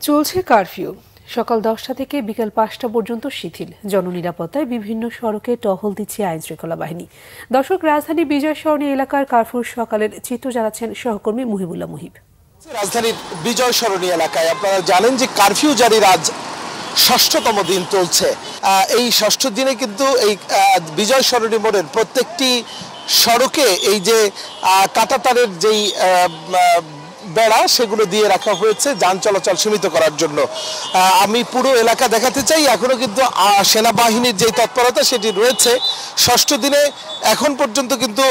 চলছে কারফিউ। সকাল 10টা থেকে বিকেল 5টা পর্যন্ত শিথিল। জননিরাপত্তায় বিভিন্ন সড়কে টহল দিচ্ছে আইনশৃঙ্খলা বাহিনী। দর্শক, রাজধানী বিজয় সরণি এলাকার কারফিউর সকালের চিত্র জানাচ্ছেন সহকর্মী মুহিবুল্লাহ মুহিব। রাজধানীর বিজয় সরণি এলাকায় আপনারা জানেন যে কারফিউ জারির আজ ষষ্ঠতম দিন চলছে। এই ষষ্ঠ দিনে কিন্তু এই বিজয় সরণি মোড়ের প্রত্যেকটি সড়কে এই যে কাঁটাতারের যেই বেড়া সেগুলো দিয়ে রাখা হয়েছে যান চলাচল সীমিত করার জন্য। আমি পুরো এলাকা দেখাতে চাই। এখনো কিন্তু সেনাবাহিনীর যে তৎপরতা সেটি রয়েছে। ষষ্ঠ দিনে এখন পর্যন্ত কিন্তু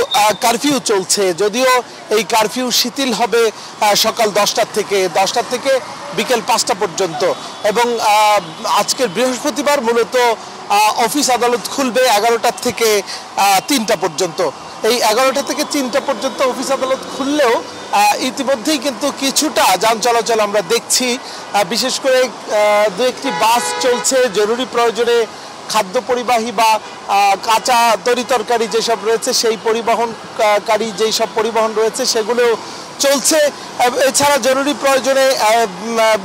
কারফিউ চলছে, যদিও এই কারফিউ শিথিল হবে সকাল 10টা থেকে বিকেল 5টা পর্যন্ত। এবং আজকের বৃহস্পতিবার মূলত অফিস আদালত খুলবে 11টা থেকে 3টা পর্যন্ত। এই 11টা থেকে 3টা পর্যন্ত অফিস আদালত খুললেও ইতিমধ্যেই কিন্তু কিছুটা যান চলাচল আমরা দেখছি। বিশেষ করে দু একটি বাস চলছে জরুরি প্রয়োজনে খাদ্য পরিবাহী বা কাঁচা তরিতরকারি যেসব রয়েছে সেই পরিবহনকারী যেই সব পরিবহন রয়েছে সেগুলো চলছে। এছাড়া জরুরি প্রয়োজনে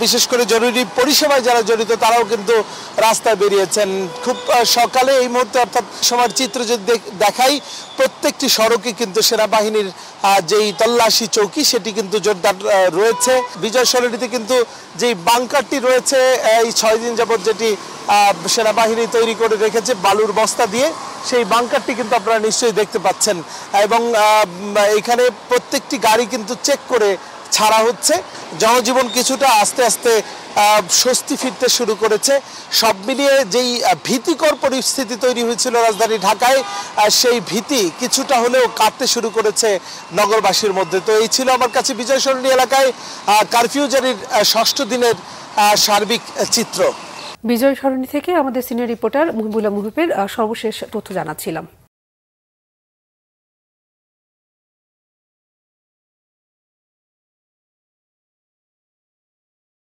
বিশেষ করে জরুরি পরিষেবায় যারা জড়িত তারাও কিন্তু রাস্তায় বেরিয়েছেন। খুব সকালে এই মুহূর্তে অর্থাৎ সময়ের চিত্র যদি দেখাই, প্রত্যেকটি সড়কে কিন্তু সেনাবাহিনীর যেই তল্লাশি চৌকি সেটি কিন্তু জোরদার রয়েছে। বিজয় সরণিতে কিন্তু যেই বাংকারটি রয়েছে এই 6 দিন যাবত যেটি সেনাবাহিনী তৈরি করে রেখেছে বালুর বস্তা দিয়ে, সেই বাংকারটি কিন্তু আপনারা নিশ্চয়ই দেখতে পাচ্ছেন। এবং এখানে প্রত্যেকটি গাড়ি কিন্তু চেক করে ছাড়া হচ্ছে। জনজীবন কিছুটা আস্তে আস্তে স্বস্তি ফিরতে শুরু করেছে। সব মিলিয়ে যেই ভীতিকর পরিস্থিতি তৈরি হয়েছিল রাজধানী ঢাকায়, সেই ভীতি কিছুটা হলেও কাটতে শুরু করেছে নগরবাসীর মধ্যে। তো এই ছিল আমার কাছে বিজয় সরণি এলাকায় কারফিউ জারির ষষ্ঠ দিনের সার্বিক চিত্র। বিজয় সরণি থেকে আমাদের সিনিয়র রিপোর্টার মুহিবুল্লাহ মুহিবের সর্বশেষ তথ্য জানাচ্ছিলাম।